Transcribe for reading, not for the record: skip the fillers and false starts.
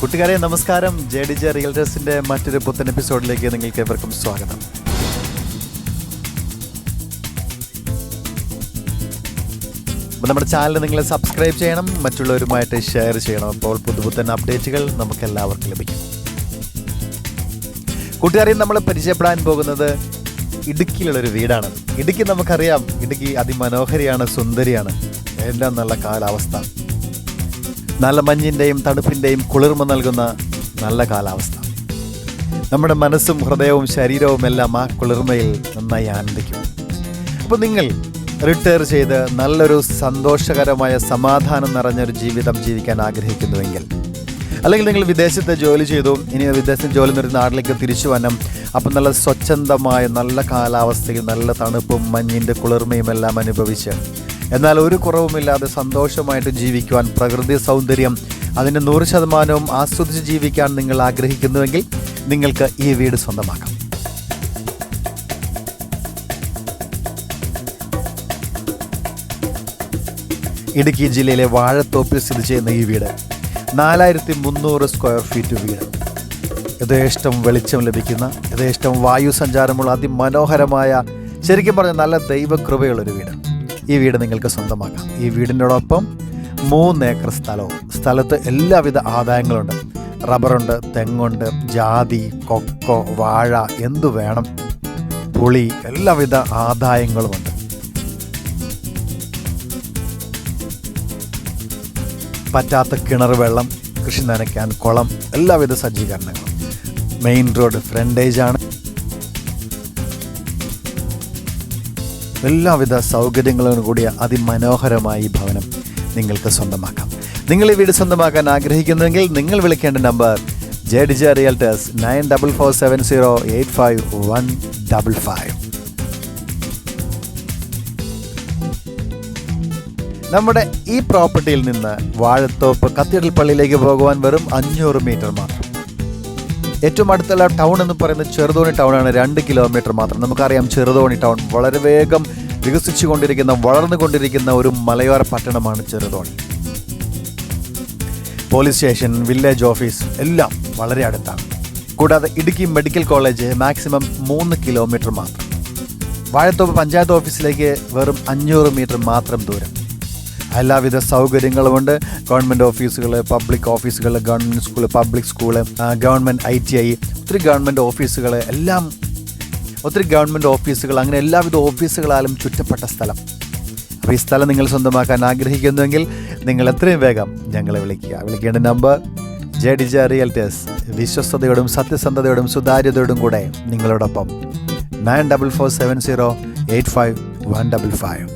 കൂട്ടുകാരെ നമസ്കാരം. JDJ റിയൽറ്റേഴ്സിൻ്റെ മറ്റൊരു പുത്തൻ എപ്പിസോഡിലേക്ക് നിങ്ങൾക്ക് ഏവർക്കും സ്വാഗതം. അപ്പോൾ നമ്മുടെ ചാനൽ നിങ്ങൾ സബ്സ്ക്രൈബ് ചെയ്യണം, മറ്റുള്ളവരുമായിട്ട് ഷെയർ ചെയ്യണം. അപ്പോൾ പുതുപുത്തൻ അപ്ഡേറ്റുകൾ നമുക്ക് എല്ലാവർക്കും ലഭിക്കും. കൂട്ടുകാരെ, നമ്മൾ പരിചയപ്പെടാൻ പോകുന്നത് ഇടുക്കിയിലുള്ളൊരു വീടാണ്. ഇടുക്കി നമുക്കറിയാം, ഇടുക്കി അതിമനോഹരിയാണ്, സുന്ദരിയാണ്. എല്ലാം നല്ല കാലാവസ്ഥ, നല്ല മഞ്ഞിൻ്റെയും തണുപ്പിൻ്റെയും കുളിർമ നൽകുന്ന നല്ല കാലാവസ്ഥ. നമ്മുടെ മനസ്സും ഹൃദയവും ശരീരവും എല്ലാം ആ കുളിർമയിൽ നന്നായി ആനന്ദിക്കും. അപ്പോൾ നിങ്ങൾ റിട്ടയർ ചെയ്ത് നല്ലൊരു സന്തോഷകരമായ സമാധാനം നിറഞ്ഞൊരു ജീവിതം ജീവിക്കാൻ ആഗ്രഹിക്കുന്നുവെങ്കിൽ, അല്ലെങ്കിൽ നിങ്ങൾ വിദേശത്ത് ജോലി ചെയ്തു, ഇനി വിദേശത്ത് ജോലി നിർത്തി നാട്ടിലേക്ക് തിരിച്ചു വരണം. അപ്പം നല്ല സ്വച്ഛന്തമായ നല്ല കാലാവസ്ഥയിൽ നല്ല തണുപ്പും മഞ്ഞിൻ്റെ കുളിർമയും എല്ലാം അനുഭവിച്ച്, എന്നാൽ ഒരു കുറവുമില്ലാതെ സന്തോഷമായിട്ട് ജീവിക്കുവാൻ, പ്രകൃതി സൗന്ദര്യം അതിൻ്റെ 100% ആസ്വദിച്ച് ജീവിക്കാൻ നിങ്ങൾ ആഗ്രഹിക്കുന്നുവെങ്കിൽ നിങ്ങൾക്ക് ഈ വീട് സ്വന്തമാക്കാം. ഇടുക്കി ജില്ലയിലെ വാഴത്തോപ്പിൽ സ്ഥിതി ചെയ്യുന്ന ഈ വീട് 4300 സ്ക്വയർ ഫീറ്റ് വീട്. യഥേഷ്ടം വെളിച്ചം ലഭിക്കുന്ന, യഥേഷ്ടം വായു സഞ്ചാരമുള്ള അതിമനോഹരമായ, ശരിക്കും പറഞ്ഞാൽ നല്ല ദൈവകൃപയുള്ളൊരു വീട്. ഈ വീട് നിങ്ങൾക്ക് സ്വന്തമാക്കാം. ഈ വീടിനോടൊപ്പം 3 ഏക്കർ സ്ഥലവും, സ്ഥലത്ത് എല്ലാവിധ ആദായങ്ങളുണ്ട്. റബ്ബറുണ്ട്, തെങ്ങുണ്ട്, ജാതി, കൊക്കോ, വാഴ, എന്തു വേണം, പുളി, എല്ലാവിധ ആദായങ്ങളുമുണ്ട്. പറ്റാത്ത കിണർ വെള്ളം, കൃഷി നനയ്ക്കാൻ കുളം, എല്ലാവിധ സജ്ജീകരണങ്ങളും. മെയിൻ റോഡ് ഫ്രണ്ടേജാണ്. എല്ലാവിധ സൗകര്യങ്ങളോടും കൂടിയ അതിമനോഹരമായ ഈ ഭവനം നിങ്ങൾക്ക് സ്വന്തമാക്കാം. നിങ്ങൾ ഈ വീട് സ്വന്തമാക്കാൻ ആഗ്രഹിക്കുന്നുവെങ്കിൽ നിങ്ങൾ വിളിക്കേണ്ട നമ്പർ JDJ Realtors 9447085155. നമ്മുടെ ഈ പ്രോപ്പർട്ടിയിൽ നിന്ന് വാഴത്തോപ്പ് കത്തീഡ്രൽ പള്ളിയിലേക്ക് പോകുവാൻ വെറും 500 മീറ്റർ മാത്രം. ഏറ്റവും അടുത്തുള്ള ടൗൺ എന്ന് പറയുന്നത് ചെറുതോണി ടൗണാണ്. 2 കിലോമീറ്റർ മാത്രം. നമുക്കറിയാം, ചെറുതോണി ടൗൺ വളരെ വേഗം വികസിച്ചുകൊണ്ടിരിക്കുന്ന, വളർന്നുകൊണ്ടിരിക്കുന്ന ഒരു മലയോര പട്ടണമാണ് Cheruthoni. Police station, village office എല്ലാം വളരെ അടുത്താണ്. കൂടാതെ Idukki medical college maximum 3 kilometre മാത്രം. വാഴത്തോപ്പ് പഞ്ചായത്ത് ഓഫീസിലേക്ക് വെറും 500 മീറ്റർ മാത്രം ദൂരം. എല്ലാവിധ സൗകര്യങ്ങളുമുണ്ട്. ഗവൺമെൻറ് ഓഫീസുകൾ, പബ്ലിക് ഓഫീസുകൾ, government school, public school, government ITI, ഒത്തിരി ഗവൺമെൻറ് ഓഫീസുകൾ, എല്ലാം ഒത്തിരി ഗവൺമെൻറ് ഓഫീസുകൾ, അങ്ങനെ എല്ലാവിധ ഓഫീസുകളാലും ചുറ്റപ്പെട്ട സ്ഥലം. അപ്പോൾ ഈ സ്ഥലം നിങ്ങൾ സ്വന്തമാക്കാൻ ആഗ്രഹിക്കുന്നുവെങ്കിൽ നിങ്ങൾ എത്രയും വേഗം ഞങ്ങളെ വിളിക്കുക. വിളിക്കേണ്ട നമ്പർ JDJ Realtors. വിശ്വസ്തയോടും സത്യസന്ധതയോടും സുതാര്യതയോടും കൂടെ നിങ്ങളോടൊപ്പം 9447085155.